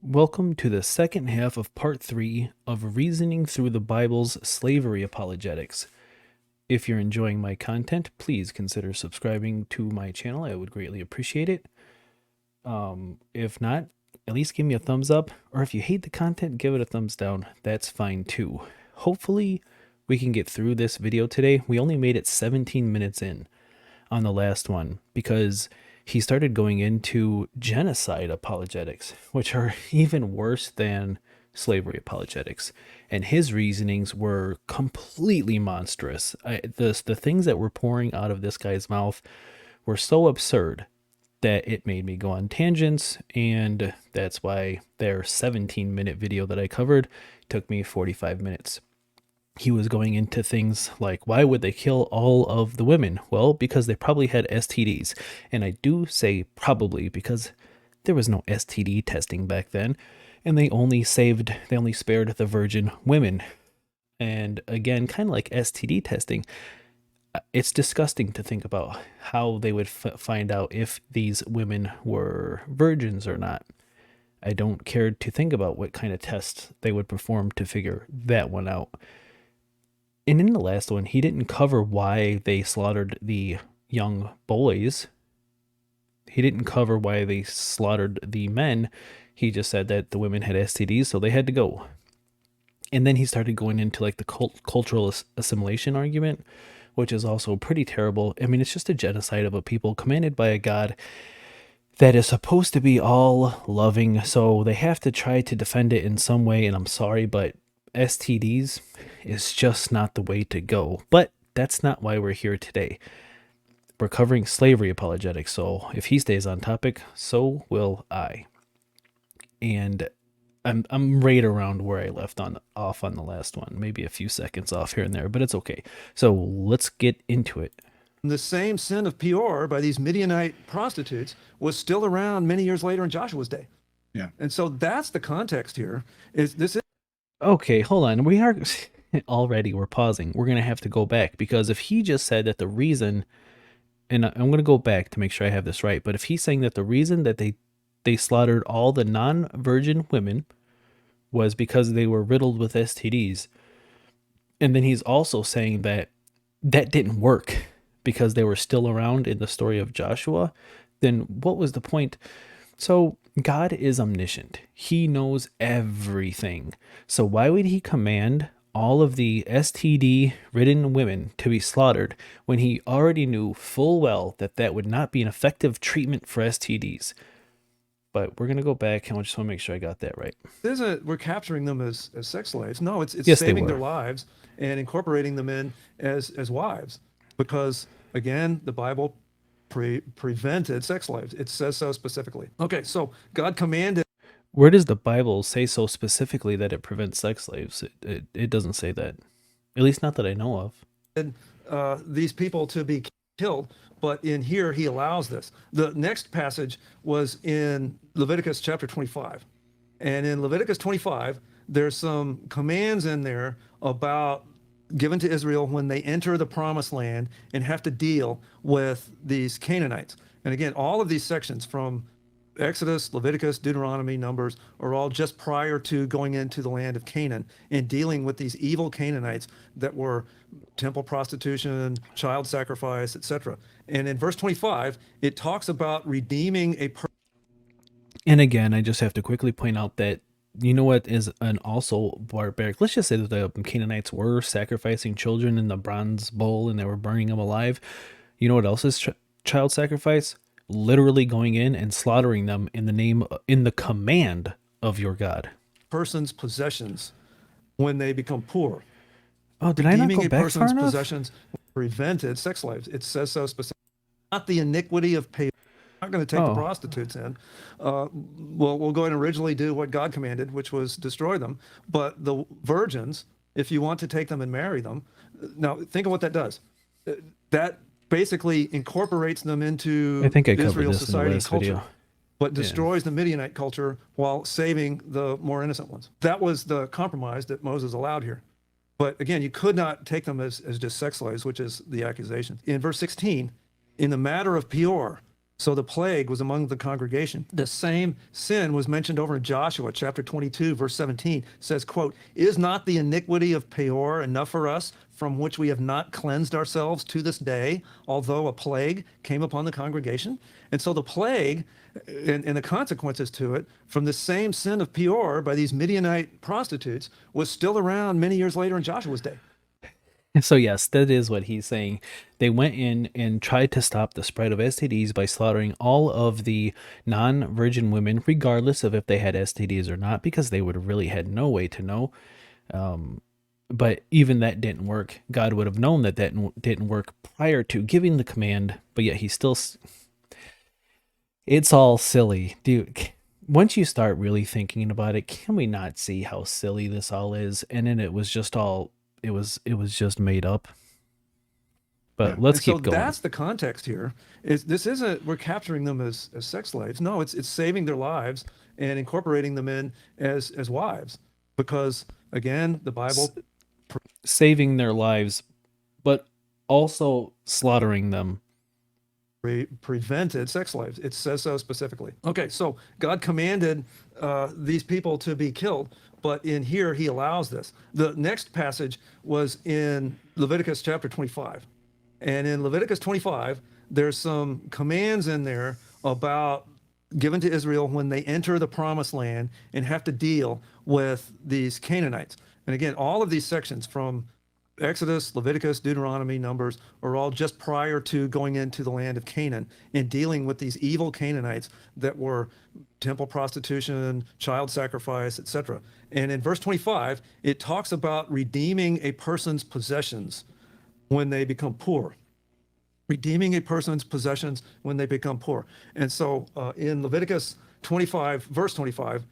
Welcome to the second half of part 3 of Reasoning Through the Bible's Slavery Apologetics. If you're enjoying my content, please consider subscribing to my channel. I would greatly appreciate it. If not, at least give me a thumbs up, or if you hate the content, give it a thumbs down. That's fine too. Hopefully, we can get through this video today. We only made it 17 minutes in on the last one because he started going into genocide apologetics, which are even worse than slavery apologetics. And his reasonings were completely monstrous. The things that were pouring out of this guy's mouth were so absurd that it made me go on tangents, and that's why their 17-minute video that I covered took me 45 minutes. He was going into things like, why would they kill all of the women? Well, because they probably had STDs. And I do say probably because there was no STD testing back then. And they only spared the virgin women. And again, kind of like STD testing, it's disgusting to think about how they would find out if these women were virgins or not. I don't care to think about what kind of tests they would perform to figure that one out. And in the last one, he didn't cover why they slaughtered the young boys. He didn't cover why they slaughtered the men. He just said that the women had STDs, so they had to go. And then he started going into like the cultural assimilation argument, which is also pretty terrible. I mean, it's just a genocide of a people commanded by a God that is supposed to be all loving. So they have to try to defend it in some way. And I'm sorry, but STDs is just not the way to go. But that's not why we're here today. We're covering slavery apologetics, so if he stays on topic, so will I. And I'm right around where I left off on the last one, maybe a few seconds off here and there, but it's okay. So let's get into it. The same sin of Peor by these Midianite prostitutes was still around many years later in Joshua's day. Yeah. And so that's the context here. Okay, hold on. We're pausing. We're going to have to go back because if he just said that the reason, and I'm going to go back to make sure I have this right, but if he's saying that the reason that they slaughtered all the non-virgin women was because they were riddled with STDs, and then he's also saying that didn't work because they were still around in the story of Joshua, then what was the point? So God is omniscient. He knows everything. So why would he command all of the STD-ridden women to be slaughtered when he already knew full well that that would not be an effective treatment for STDs? But we're going to go back, and I just want to make sure I got that right. We're capturing them as sex slaves. No, it's Yes, saving their lives and incorporating them in as wives. Because, again, the Bible prevented sex slaves. It says so specifically. Okay, so God commanded. Where does the Bible say so specifically that it prevents sex slaves? It doesn't say that. At least not that I know of. These people to be killed, but in here he allows this. The next passage was in Leviticus chapter 25. And in Leviticus 25, there's some commands in there about given to Israel when they enter the promised land and have to deal with these Canaanites. And again, all of these sections from Exodus, Leviticus, Deuteronomy, Numbers are all just prior to going into the land of Canaan and dealing with these evil Canaanites that were temple prostitution, child sacrifice, etc. And in verse 25, it talks about redeeming a person. And again, I just have to quickly point out that you know what is an also barbaric? Let's just say that the Canaanites were sacrificing children in the bronze bowl and they were burning them alive. You know what else is child sacrifice? Literally going in and slaughtering them in the command of your God. Person's possessions when they become poor. Oh, did I not go back far enough? Redeeming a person's possessions prevented sex slaves. It says so specifically. Not the iniquity of pay. Not going to take the prostitutes in. We'll go ahead and originally do what God commanded, which was destroy them. But the virgins, if you want to take them and marry them, now think of what that does. That basically incorporates them into Israel's society and culture, video. But destroys the Midianite culture while saving the more innocent ones. That was the compromise that Moses allowed here. But again, you could not take them as just sex slaves, which is the accusation. In verse 16, in the matter of Peor, So the plague was among the congregation. The same sin was mentioned over in Joshua chapter 22, verse 17. It says, quote, "Is not the iniquity of Peor enough for us, from which we have not cleansed ourselves to this day, although a plague came upon the congregation?" And so the plague and the consequences to it from the same sin of Peor by these Midianite prostitutes was still around many years later in Joshua's day. So yes, that is what he's saying. They went in and tried to stop the spread of STDs by slaughtering all of the non-virgin women, regardless of if they had STDs or not, because they would have really had no way to know. But even that didn't work. God would have known that didn't work prior to giving the command, but yet he still... It's all silly. Dude, once you start really thinking about it, can we not see how silly this all is? And then it was just all... It was just made up. But let's keep going. That's the context here. This isn't we're capturing them as sex slaves. No, it's saving their lives and incorporating them in as wives. Because again, the Bible saving their lives, but also slaughtering them. Prevented sex slaves. It says so specifically. Okay, so God commanded these people to be killed, but in here he allows this. The next passage was in Leviticus chapter 25. And in Leviticus 25, there's some commands in there about given to Israel when they enter the promised land and have to deal with these Canaanites. And again, all of these sections from Exodus, Leviticus, Deuteronomy, Numbers are all just prior to going into the land of Canaan and dealing with these evil Canaanites that were temple prostitution, child sacrifice, etc. And in verse 25, it talks about redeeming a person's possessions when they become poor. Redeeming a person's possessions when they become poor. And so in Leviticus 25, verse 25,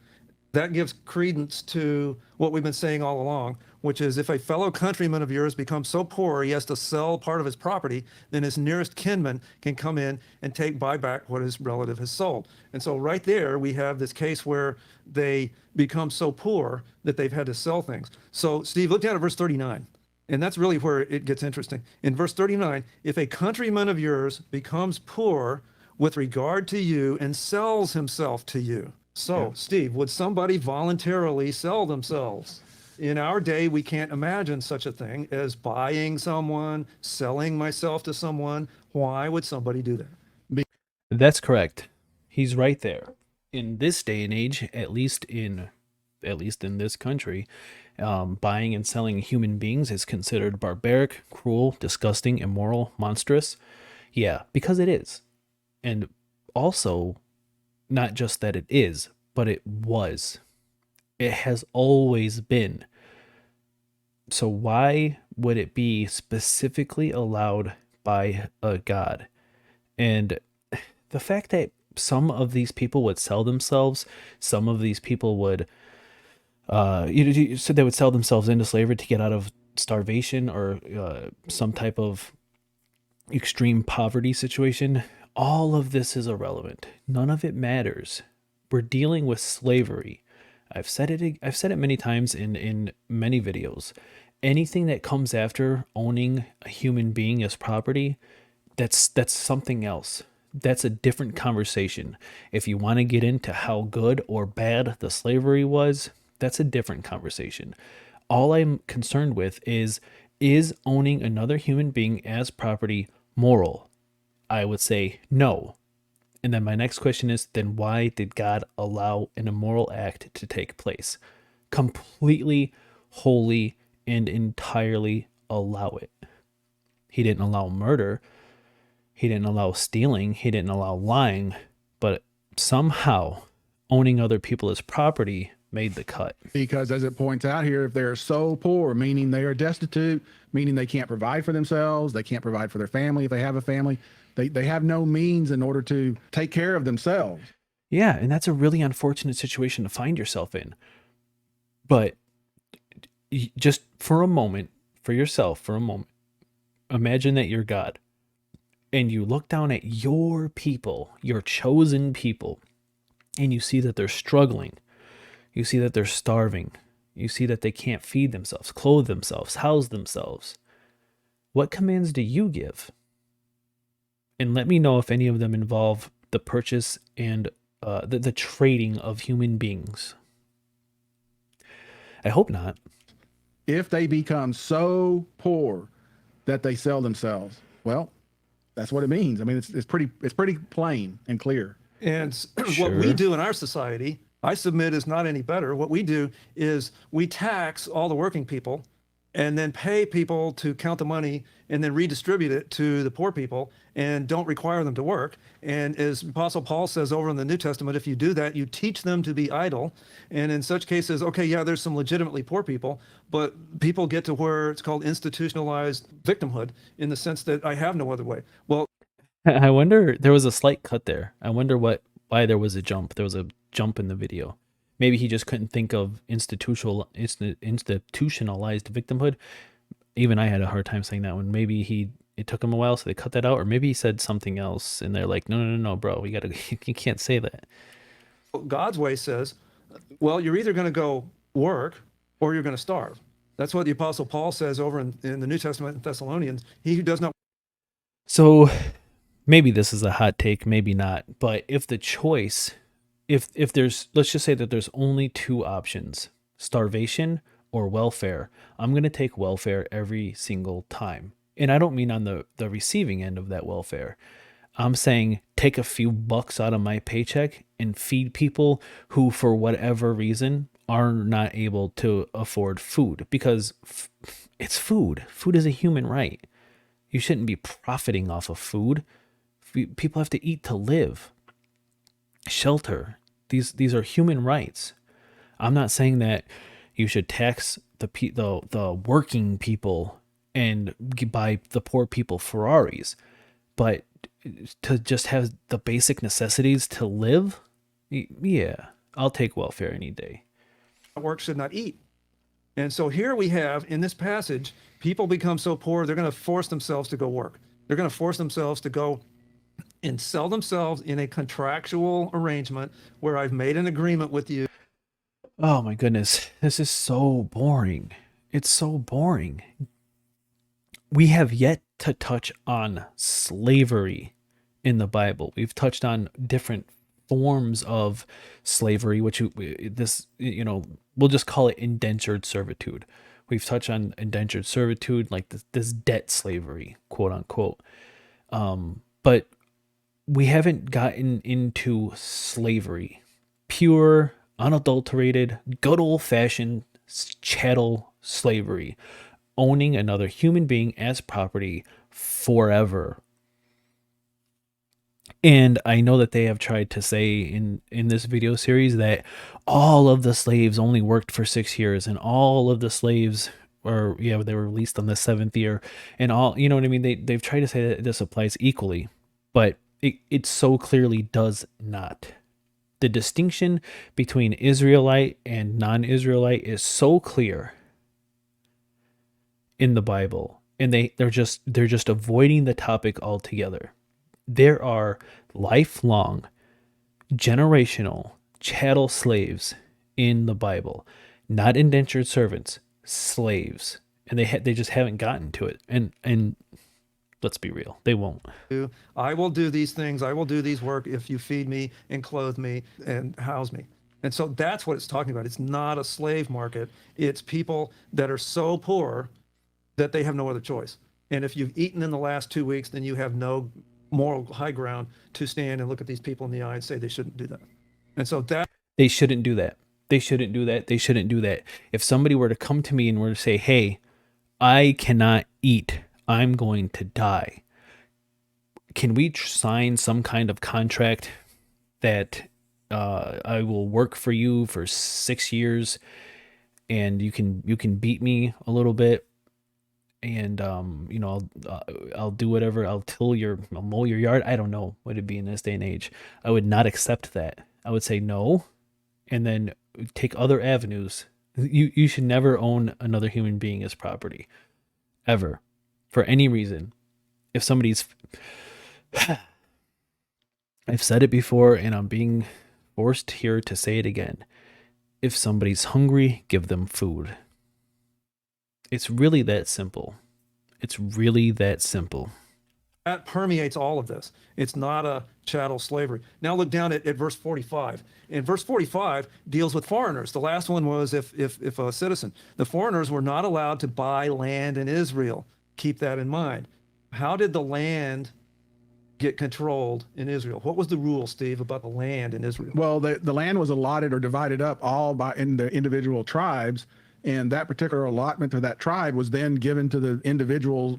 that gives credence to what we've been saying all along, which is if a fellow countryman of yours becomes so poor he has to sell part of his property, then his nearest kinman can come in and buy back what his relative has sold. And so right there we have this case where they become so poor that they've had to sell things. So Steve, look down at verse 39. And that's really where it gets interesting. In verse 39, if a countryman of yours becomes poor with regard to you and sells himself to you. So, yeah. Steve, would somebody voluntarily sell themselves? In our day, we can't imagine such a thing as buying someone, selling myself to someone. Why would somebody do that? That's correct. He's right there. In this day and age, at least in this country, buying and selling human beings is considered barbaric, cruel, disgusting, immoral, monstrous. Yeah, because it is. And also, not just that it is, but it was. It has always been. So why would it be specifically allowed by a God? And the fact that some of these people would sell themselves, some of these people would, you said they would sell themselves into slavery to get out of starvation or some type of extreme poverty situation. All of this is irrelevant. None of it matters. We're dealing with slavery. I've said it many times in many videos. Anything that comes after owning a human being as property, that's something else. That's a different conversation. If you want to get into how good or bad the slavery was, that's a different conversation. All I'm concerned with is owning another human being as property moral? I would say no. And then my next question is, then why did God allow an immoral act to take place? Completely, wholly, and entirely allow it. He didn't allow murder. He didn't allow stealing. He didn't allow lying. But somehow owning other people as property made the cut. Because as it points out here, if they're so poor, meaning they are destitute, meaning they can't provide for themselves, they can't provide for their family if they have a family, they have no means in order to take care of themselves. Yeah, and that's a really unfortunate situation to find yourself in. But just for a moment, imagine that you're God. And you look down at your people, your chosen people, and you see that they're struggling. You see that they're starving. You see that they can't feed themselves, clothe themselves, house themselves. What commands do you give? And let me know if any of them involve the purchase and the trading of human beings? I hope not. If they become so poor that they sell themselves, well, that's what it means. I mean, it's pretty plain and clear. And what we Sure. do in our society, I submit, is not any better. What we do is we tax all the working people and then pay people to count the money and then redistribute it to the poor people and don't require them to work. And as Apostle Paul says over in the New Testament, if you do that, you teach them to be idle. And in such cases, okay, yeah, there's some legitimately poor people, but people get to where it's called institutionalized victimhood, in the sense that I have no other way. Well, I wonder, there was a slight cut there. I wonder why there was a jump. There was a jump in the video. Maybe he just couldn't think of institutionalized victimhood. Even I had a hard time saying that one. Maybe it took him a while, so they cut that out, or maybe he said something else, and they're like, no, bro, you can't say that. God's way says, well, you're either going to go work or you're going to starve. That's what the Apostle Paul says over in the New Testament in Thessalonians. He who does not. So maybe this is a hot take, maybe not, but if the choice, if there's, let's just say that there's only two options, starvation or welfare, I'm going to take welfare every single time. And I don't mean on the receiving end of that welfare. I'm saying take a few bucks out of my paycheck and feed people who, for whatever reason, are not able to afford food, because it's food. Food is a human right. You shouldn't be profiting off of food. People have to eat to live. Shelter. These are human rights. I'm not saying that you should tax the working people and buy the poor people Ferraris, but to just have the basic necessities to live, yeah, I'll take welfare any day. Work should not eat. And so here we have in this passage, people become so poor, they're going to force themselves to go work. They're going to force themselves to go and sell themselves in a contractual arrangement where I've made an agreement with you. Oh my goodness, this is so boring. It's so boring. We have yet to touch on slavery in the Bible. We've touched on different forms of slavery, which we'll just call it indentured servitude. We've touched on indentured servitude, like this debt slavery, quote unquote. But we haven't gotten into slavery, pure, unadulterated, good old fashioned chattel slavery, owning another human being as property forever. And I know that they have tried to say in this video series that all of the slaves only worked for 6 years, and all of the slaves they were released on the 7th year, and all, you know what I mean? They've tried to say that this applies equally, but it so clearly does not. The distinction between Israelite and non-Israelite is so clear in the Bible, and they're just avoiding the topic altogether. There are lifelong, generational chattel slaves in the Bible, not indentured servants, slaves, and they just haven't gotten to it. And let's be real, they won't. I will do these things. I will do these work if you feed me and clothe me and house me. And so that's what it's talking about. It's not a slave market. It's people that are so poor that they have no other choice. And if you've eaten in the last 2 weeks, then you have no moral high ground to stand and look at these people in the eye and say they shouldn't do that. And so that They shouldn't do that. They shouldn't do that. They shouldn't do that. If somebody were to come to me and were to say, hey, I cannot eat, I'm going to die, can we sign some kind of contract that I will work for you for 6 years, and you can beat me a little bit, and I'll do whatever, I'll mow your yard. I don't know what it'd be in this day and age. I would not accept that. I would say no, and then take other avenues. You should never own another human being as property, ever, for any reason. If somebody's I've said it before, and I'm being forced here to say it again. If somebody's hungry, give them food. It's really that simple. It's really that simple. that permeates all of this. It's not a chattel slavery. Now look down at verse 45. And verse 45 deals with foreigners. The last one was if a citizen. The foreigners were not allowed to buy land in Israel. Keep that in mind. How did the land get controlled in Israel? What was the rule, Steve, about the land in Israel? Well, the land was allotted or divided up all in the individual tribes, and that particular allotment to that tribe was then given to the individual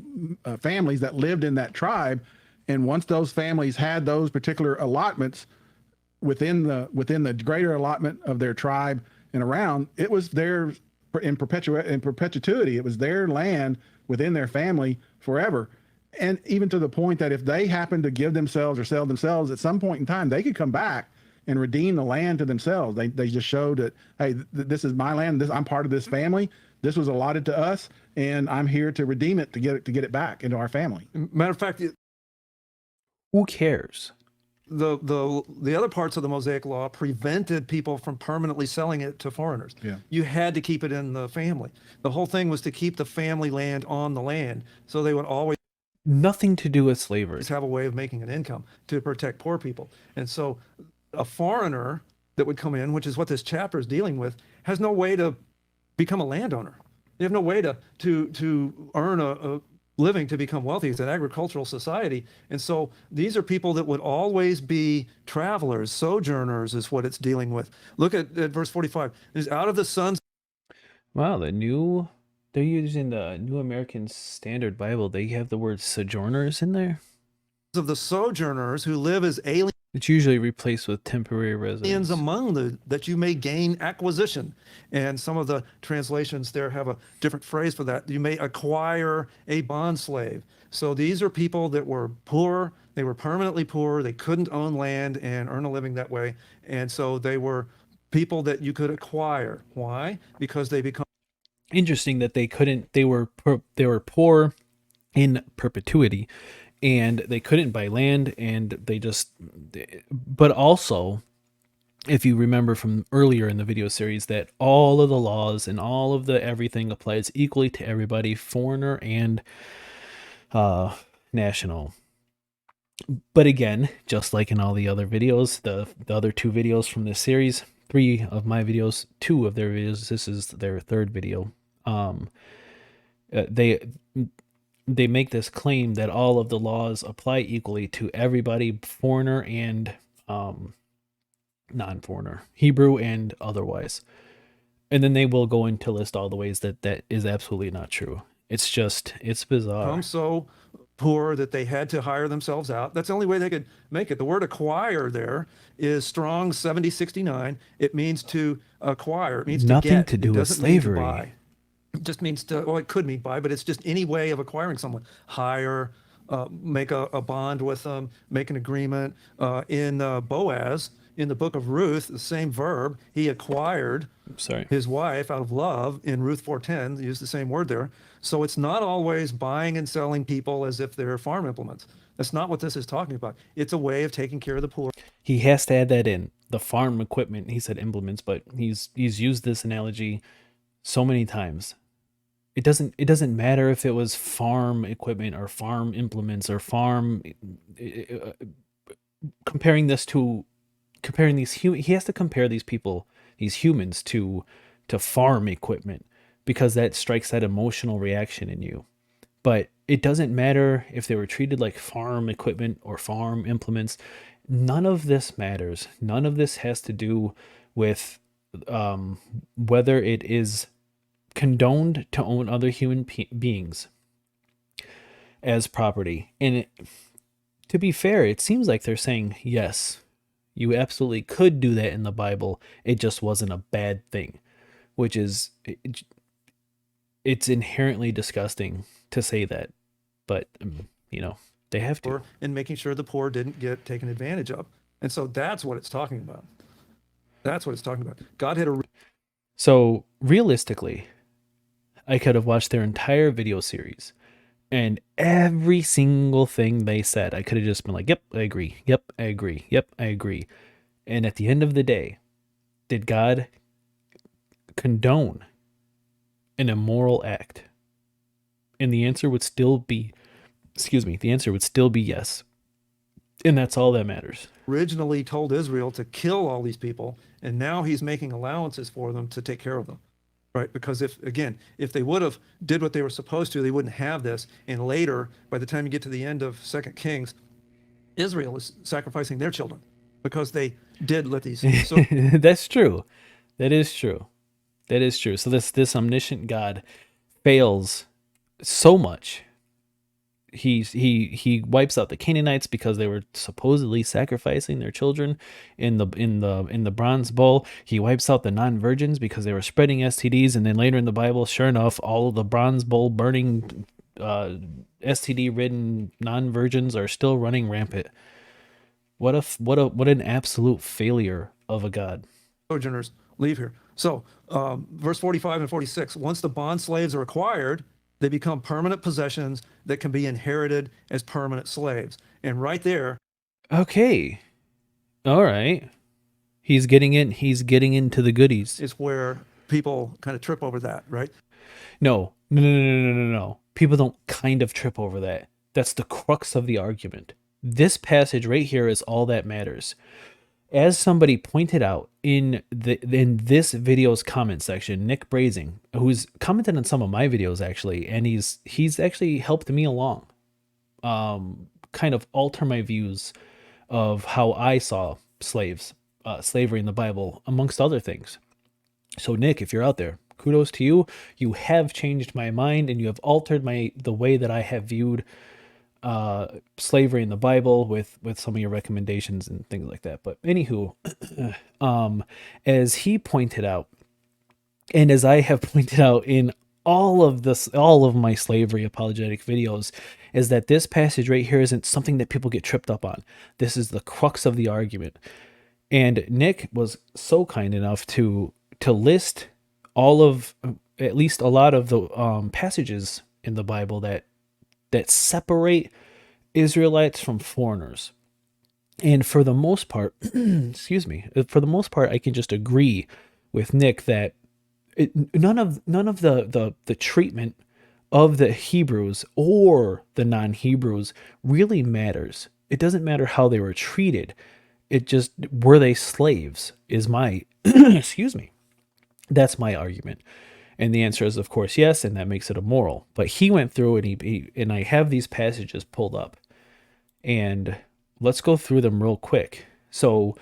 families that lived in that tribe. And once those families had those particular allotments within the greater allotment of their tribe and around, it was theirs in perpetuity. It was their land within their family forever. And even to the point that if they happened to give themselves or sell themselves at some point in time, they could come back and redeem the land to themselves. They just showed that, hey, this is my land. I'm part of this family. This was allotted to us, and I'm here to redeem it to get it back into our family. Matter of fact, Who cares? the other parts of the Mosaic Law prevented people from permanently selling it to foreigners. Yeah. You had to keep it in the family. The whole thing was to keep the family land on the land, so they would always Nothing to do with slavery. have a way of making an income to protect poor people. And so a foreigner that would come in, which is what this chapter is dealing with, has no way to become a landowner. They have no way to earn a living, to become wealthy. It's an agricultural society. And so these are people that would always be travelers, sojourners is what it's dealing with. Look at verse 45. It is out of the sons Wow, they're using the New American Standard Bible. They have the word sojourners in there. of the sojourners who live as aliens It's usually replaced with temporary residents. among that you may gain acquisition. And some of the translations there have a different phrase for that. You may acquire a bond slave. So these are people that were poor. They were permanently poor. They couldn't own land and earn a living that way. And so they were people that you could acquire. Why? Because they become Interesting that they couldn't. They were poor in perpetuity, and they couldn't buy land, and but also, if you remember from earlier in the video series, that all of the laws and all of the everything applies equally to everybody, foreigner and national. But again, just like in all the other videos, the other two videos from this series, 3 of my videos, 2 of their videos, this is their 3rd video. They make this claim that all of the laws apply equally to everybody, foreigner and non-foreigner, Hebrew and otherwise. And then they will go into list all the ways that is absolutely not true. It's bizarre. so poor that they had to hire themselves out. That's the only way they could make it. The word acquire there is Strong's 7069. It means to acquire. It means Nothing to get. to do It with doesn't mean to slavery. buy. It just means to, well, it could mean buy, but it's just any way of acquiring someone. Hire, make a bond with them, make an agreement. In Boaz, in the book of Ruth, the same verb, he acquired his wife out of love in Ruth 4:10, use the same word there. So it's not always buying and selling people as if they're farm implements. That's not what this is talking about. It's a way of taking care of the poor. He has to add that in, the farm equipment. He said implements, but he's used this analogy so many times. It doesn't matter if it was farm equipment or farm implements or farm comparing these he has to compare these people, these humans, to farm equipment, because that strikes that emotional reaction in you. But it doesn't matter if they were treated like farm equipment or farm implements. None of this matters. None of this has to do with whether it is condoned to own other human beings as property. And to be fair, it seems like they're saying, yes, you absolutely could do that in the Bible. It just wasn't a bad thing, which is, it's inherently disgusting to say that. But, they have to. And making sure the poor didn't get taken advantage of. And so that's what it's talking about. That's what it's talking about. God had a... So realistically, I could have watched their entire video series, and every single thing they said, I could have just been like, yep, I agree. Yep, I agree. Yep, I agree. And at the end of the day, did God condone an immoral act? And the answer would still be excuse me, the answer would still be yes. And that's all that matters. Originally told Israel to kill all these people, and now he's making allowances for them to take care of them. Right? Because if they would have did what they were supposed to, they wouldn't have this. And later, by the time you get to the end of Second Kings, Israel is sacrificing their children because they did let these. So That's true. That is true. That is true. So this omniscient God fails so much. He wipes out the Canaanites because they were supposedly sacrificing their children in the bronze bull. He wipes out the non-virgins because they were spreading STDs, and then later in the Bible, sure enough, all of the bronze bull burning STD-ridden non-virgins are still running rampant. What an absolute failure of a God. sojourners leave here. So verse 45 and 46, once the bond slaves are acquired, they become permanent possessions that can be inherited as permanent slaves. And right there, Okay. All right. He's getting into the goodies. is where people kind of trip over that, right? No. People don't kind of trip over that. That's the crux of the argument. This passage right here is all that matters. As somebody pointed out in this video's comment section, Nick Brazing, who's commented on some of my videos actually, and he's actually helped me along, kind of alter my views of how I saw slavery in the Bible, amongst other things. So Nick, if you're out there, kudos to you. You have changed my mind, and you have altered the way that I have viewed slavery in the Bible with some of your recommendations and things like that. But anywho, as he pointed out, and as I have pointed out in all of my slavery apologetic videos, is that this passage right here isn't something that people get tripped up on. This is the crux of the argument. And Nick was so kind enough to list all of, at least a lot of the passages in the Bible that separate Israelites from foreigners. And for the most part, excuse me, for the most part, I can just agree with Nick that none of the treatment of the Hebrews or the non-Hebrews really matters. It doesn't matter how they were treated. It just, were they slaves is my, excuse me, that's my argument. And the answer is, of course, yes, and that makes it immoral. But he went through and I have these passages pulled up. And let's go through them real quick. So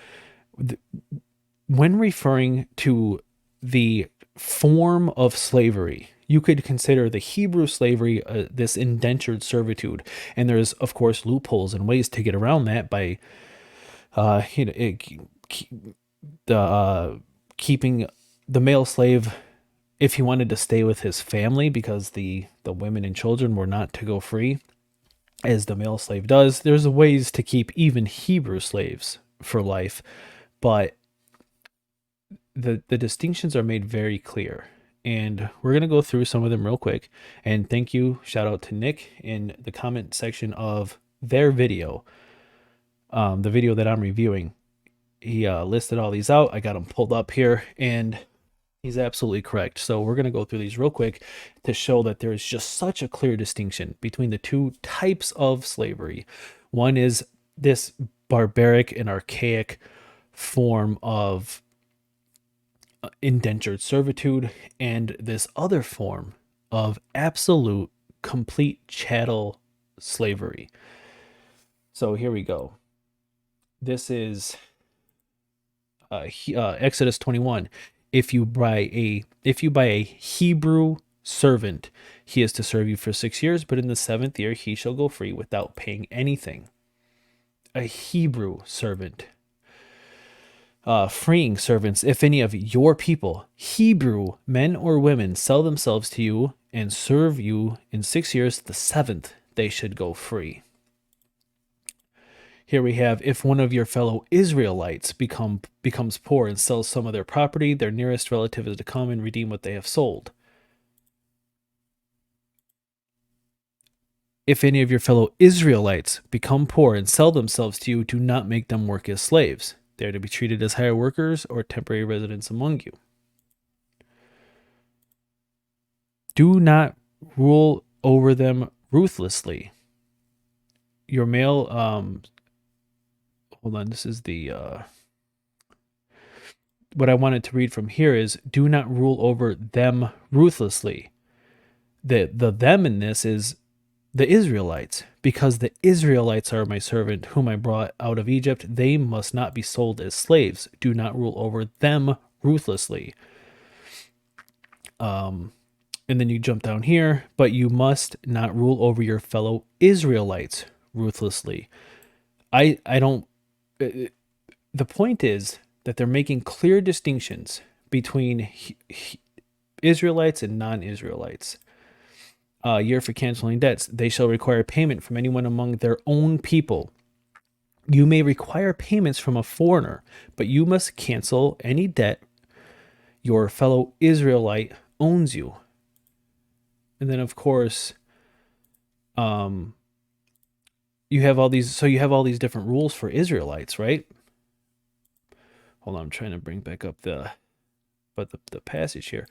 when referring to the form of slavery, you could consider the Hebrew slavery this indentured servitude. And there's, of course, loopholes and ways to get around that by keeping the male slave, if he wanted to stay with his family, because the women and children were not to go free, as the male slave does. There's ways to keep even Hebrew slaves for life, but the distinctions are made very clear. And we're going to go through some of them real quick. And thank you, shout out to Nick in the comment section of their video, the video that I'm reviewing. He listed all these out. I got them pulled up here, and he's absolutely correct. So we're going to go through these real quick to show that there is just such a clear distinction between the two types of slavery. One is this barbaric and archaic form of indentured servitude, and this other form of absolute, complete chattel slavery. So here we go. This is Exodus 21. If you buy a Hebrew servant, he is to serve you for 6 years, but in the 7th year he shall go free without paying anything. A Hebrew servant. Freeing servants, if any of your people, Hebrew men or women, sell themselves to you and serve you in 6 years, the 7th they should go free. Here we have, if one of your fellow Israelites becomes poor and sells some of their property, their nearest relative is to come and redeem what they have sold. If any of your fellow Israelites become poor and sell themselves to you, do not make them work as slaves. They are to be treated as hired workers or temporary residents among you. Do not rule over them ruthlessly. your male hold on, this is the what I wanted to read from here is, do not rule over them ruthlessly. The them in this is the Israelites, because the Israelites are my servant whom I brought out of Egypt. They must not be sold as slaves. Do not rule over them ruthlessly. And then you jump down here, but you must not rule over your fellow Israelites ruthlessly. I don't. The point is that they're making clear distinctions between Israelites and non-Israelites. Year for canceling debts. They shall require payment from anyone among their own people. You may require payments from a foreigner, but you must cancel any debt your fellow Israelite owns you. And then, of course, you have all these. So you have all these different rules for Israelites, right? Hold on, I'm trying to bring back up the passage here.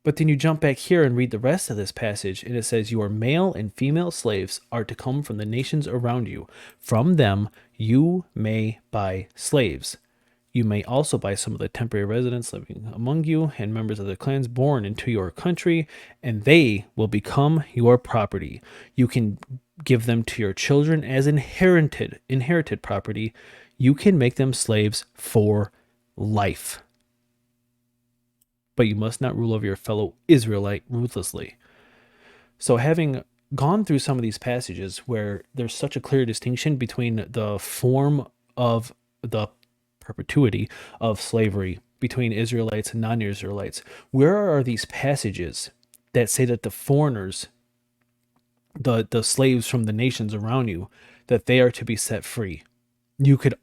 But then you jump back here and read the rest of this passage, and it says, your male and female slaves are to come from the nations around you. From them you may buy slaves. You may also buy some of the temporary residents living among you and members of the clans born into your country, and they will become your property. You can give them to your children as inherited property. You can make them slaves for life. But you must not rule over your fellow Israelite ruthlessly. So having gone through some of these passages where there's such a clear distinction between the form of the perpetuity of slavery between Israelites and non-Israelites, where are these passages that say that the foreigners, the slaves from the nations around you, that they are to be set free? You could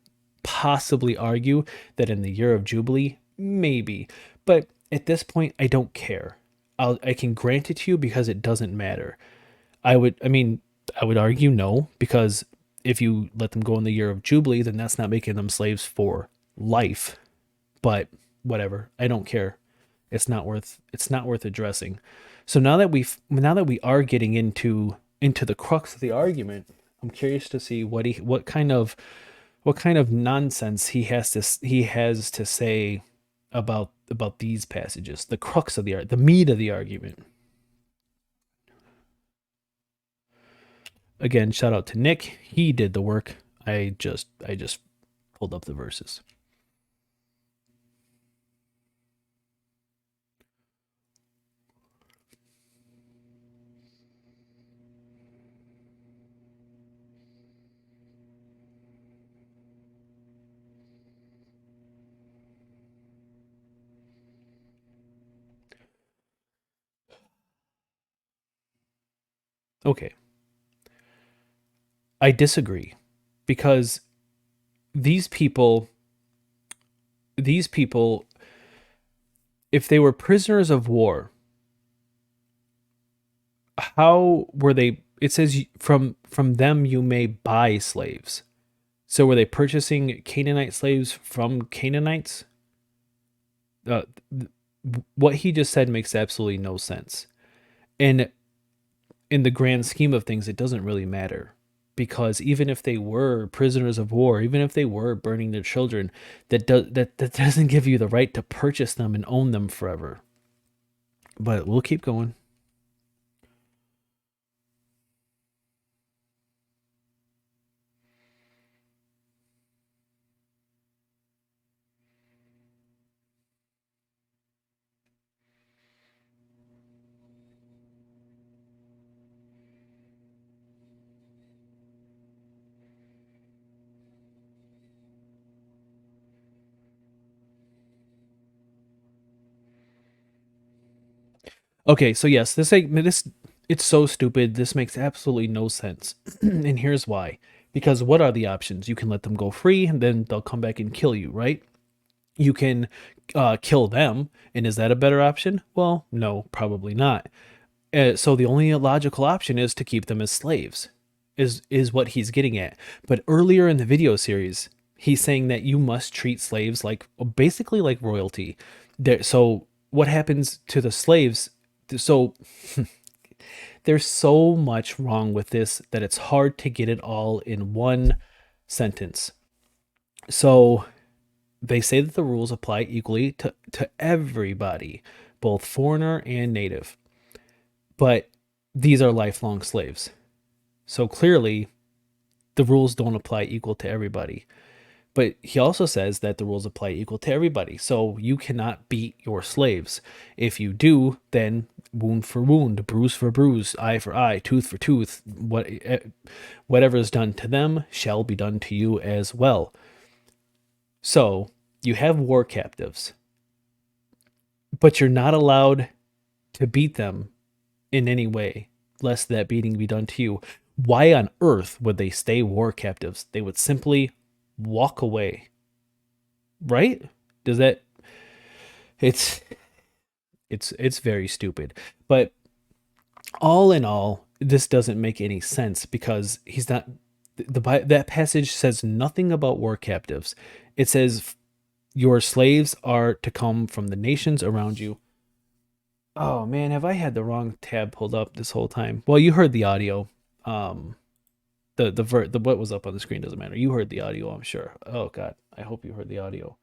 possibly argue that in the year of Jubilee, maybe, but at this point, I don't care. I can grant it to you because it doesn't matter. I would argue no, because if you let them go in the year of Jubilee, then that's not making them slaves for life. But whatever, I don't care. It's not worth addressing. So now that we are getting into the crux of the argument, I'm curious to see what kind of nonsense he has to say about these passages, the crux of the meat of the argument. Again, shout out to Nick. He did the work. I just pulled up the verses. Okay. I disagree, because these people, if they were prisoners of war, how were they? It says from them you may buy slaves. So were they purchasing Canaanite slaves from Canaanites? What he just said makes absolutely no sense. And in the grand scheme of things, it doesn't really matter, because even if they were prisoners of war, even if they were burning their children, that doesn't give you the right to purchase them and own them forever. But we'll keep going. Okay, so yes, this it's so stupid. This makes absolutely no sense. And here's why. Because what are the options? You can let them go free, and then they'll come back and kill you, right? You can kill them, and is that a better option? Well, no, probably not. So the only logical option is to keep them as slaves, is what he's getting at. But earlier in the video series, he's saying that you must treat slaves basically like royalty. So what happens to the slaves? So There's so much wrong with this that it's hard to get it all in one sentence. So they say that the rules apply equally to everybody, both foreigner and native. But these are lifelong slaves. So clearly, the rules don't apply equal to everybody. But he also says that the rules apply equal to everybody. So you cannot beat your slaves. If you do, then wound for wound, bruise for bruise, eye for eye, tooth for tooth, whatever is done to them shall be done to you as well. So you have war captives, but you're not allowed to beat them in any way, lest that beating be done to you. Why on earth would they stay war captives? They would simply walk away. Right? Does that it's very stupid. But all in all, this doesn't make any sense because he's not that passage says nothing about war captives. It says your slaves are to come from the nations around you. Oh man, have I had the wrong tab pulled up this whole time? Well, you heard the audio. The what was up on the screen doesn't matter. You heard the audio, I'm sure. Oh god, I hope you heard the audio.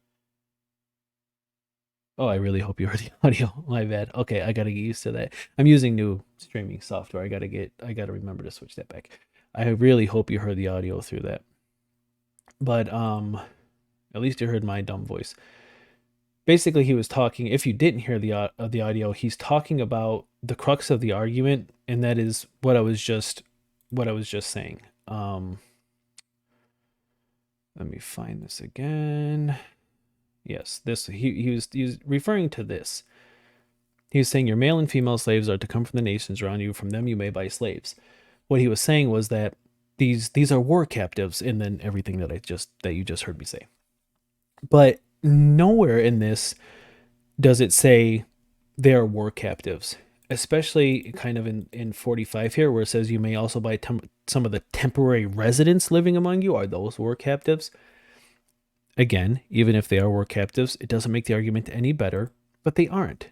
Oh, I really hope you heard the audio. My bad. Okay, I gotta get used to that. I'm using new streaming software. I gotta remember to switch that back. I really hope you heard the audio through that. But at least you heard my dumb voice. Basically, he was talking. If you didn't hear the audio, he's talking about the crux of the argument, and that is what I was just saying. Let me find this again. Yes, this he was referring to this. He was saying your male and female slaves are to come from the nations around you. From them you may buy slaves. What he was saying was that these are war captives, and then everything that you just heard me say. But nowhere in this does it say they are war captives, especially kind of in 45 here, where it says you may also buy some of the temporary residents living among you. Are those war captives? Again, even if they are war captives, it doesn't make the argument any better, but they aren't.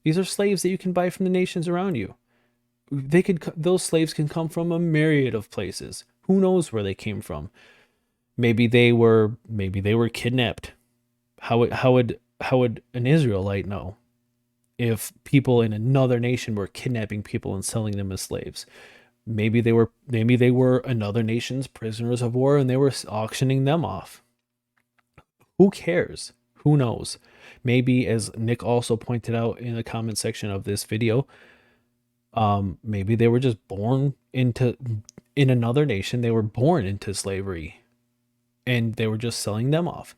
These are slaves that you can buy from the nations around you. Those slaves can come from a myriad of places. Who knows where they came from? Maybe they were kidnapped. How would an Israelite know if people in another nation were kidnapping people and selling them as slaves? Maybe they were another nation's prisoners of war and they were auctioning them off. Who cares? Who knows? Maybe, as Nick also pointed out in the comment section of this video, maybe they were just born in another nation. They were born into slavery and they were just selling them off.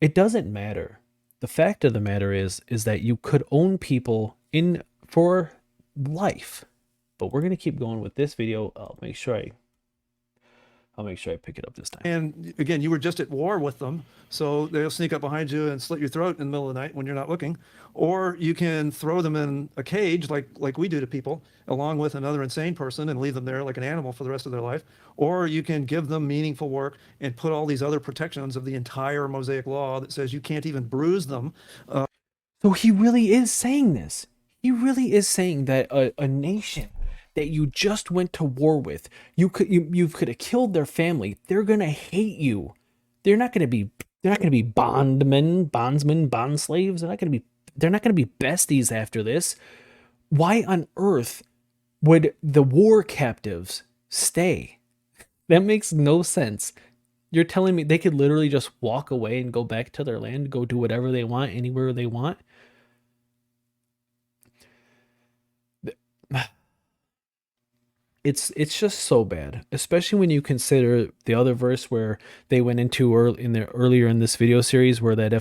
It doesn't matter. The fact of the matter is that you could own people for life. But we're going to keep going with this video. I'll make sure I pick it up this time. And again, you were just at war with them, so they'll sneak up behind you and slit your throat in the middle of the night when you're not looking. Or you can throw them in a cage like we do to people, along with another insane person, and leave them there like an animal for the rest of their life. Or you can give them meaningful work and put all these other protections of the entire Mosaic law that says you can't even bruise them. So he really is saying this. He really is saying that a nation that you just went to war with, you could have killed their family. They're gonna hate you. They're not gonna be bondsmen, bond slaves. They're not gonna be besties after this. Why on earth would the war captives stay? That makes no sense. You're telling me they could literally just walk away and go back to their land, go do whatever they want, anywhere they want? It's just so bad, especially when you consider the other verse where they went into earlier in this video series, where that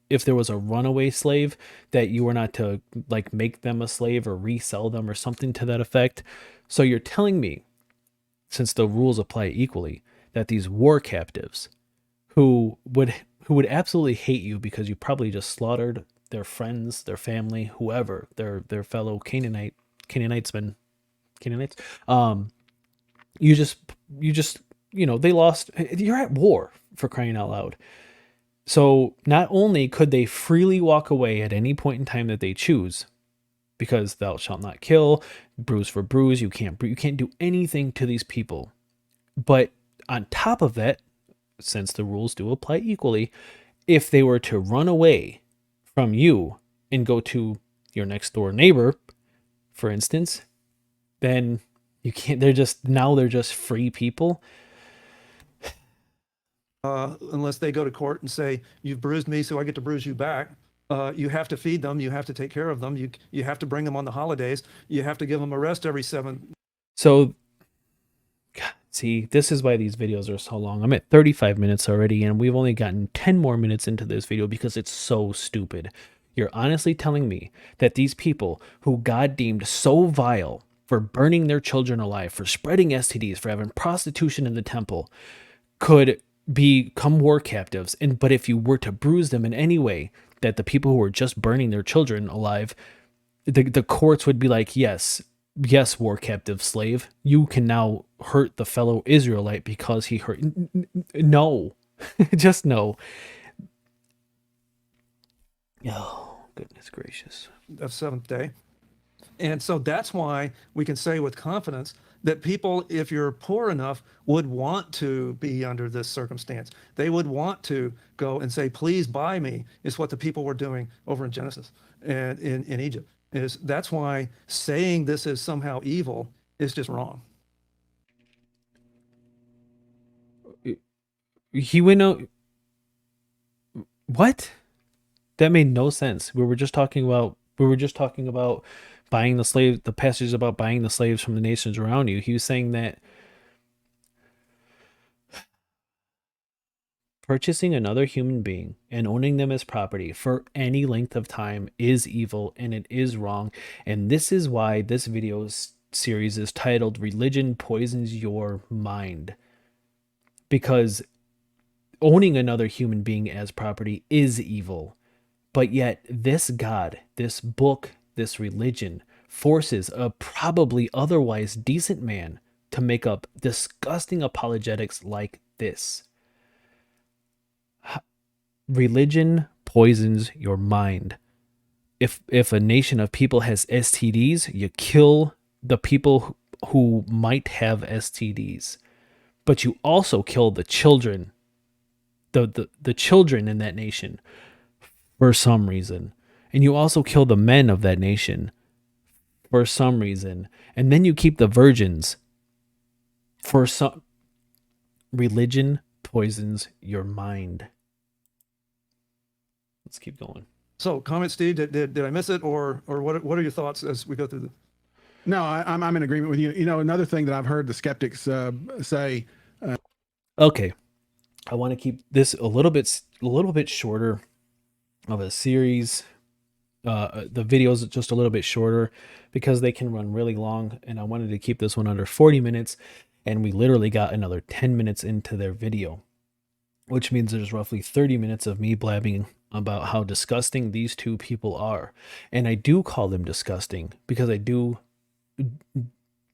if there was a runaway slave, that you were not to like make them a slave or resell them or something to that effect. So you're telling me, since the rules apply equally, that these war captives who would absolutely hate you because you probably just slaughtered their friends, their family, whoever, their fellow Canaanites, they lost. You're at war, for crying out loud. So not only could they freely walk away at any point in time that they choose, because thou shalt not kill, bruise for bruise, you can't do anything to these people. But on top of that, since the rules do apply equally, if they were to run away from you and go to your next door neighbor, for instance, then you can't, they're just free people. Unless they go to court and say, you've bruised me, so I get to bruise you back. You have to feed them. You have to take care of them. You have to bring them on the holidays. You have to give them a rest every 7. So, God, see, this is why these videos are so long. I'm at 35 minutes already, and we've only gotten 10 more minutes into this video because it's so stupid. You're honestly telling me that these people who God deemed so vile for burning their children alive, for spreading STDs, for having prostitution in the temple, could become war captives? But if you were to bruise them in any way, that the people who were just burning their children alive, the courts would be like, yes, war captive slave, you can now hurt the fellow Israelite because he hurt. No, just no. Oh, goodness gracious. Of 7th day. And so that's why we can say with confidence that people, if you're poor enough, would want to be under this circumstance. They would want to go and say, please buy me, is what the people were doing over in Genesis and in Egypt. That's why saying this is somehow evil is just wrong. He went out. What? That made no sense. We were just talking about buying the slave, the passage about buying the slaves from the nations around you. He was saying that purchasing another human being and owning them as property for any length of time is evil and it is wrong. And this is why this video series is titled Religion Poisons Your Mind. Because owning another human being as property is evil. But yet this God, this book, this religion forces a probably otherwise decent man to make up disgusting apologetics like this. Religion poisons your mind. If a nation of people has STDs, you kill the people who might have STDs. But you also kill the children, the children in that nation for some reason. And you also kill the men of that nation for some reason. And then you keep the virgins for some. Religion poisons your mind. Let's keep going. So, comment, Steve. Did I miss it, or what are your thoughts as we go through the? No, I'm in agreement with you. You know, another thing that I've heard the skeptics say. Okay, I want to keep this a little bit shorter of a series. The videos just a little bit shorter because they can run really long, and I wanted to keep this one under 40 minutes, and we literally got another 10 minutes into their video, which means there's roughly 30 minutes of me blabbing about how disgusting these two people are. And I do call them disgusting because I do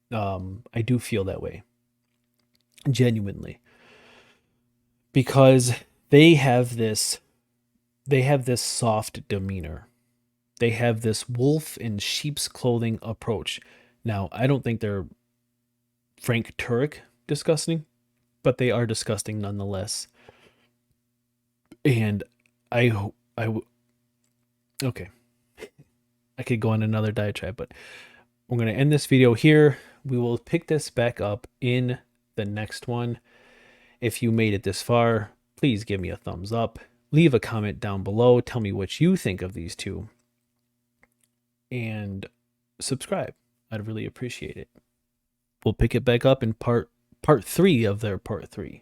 feel that way, genuinely, because they have this soft demeanor. They have this wolf in sheep's clothing approach. Now, I don't think they're Frank Turek disgusting, but they are disgusting nonetheless. And okay, I could go on another diatribe, but we're going to end this video here. We will pick this back up in the next one. If you made it this far, please give me a thumbs up. Leave a comment down below. Tell me what you think of these two. And subscribe. I'd really appreciate it. We'll pick it back up in part 3 of their part 3.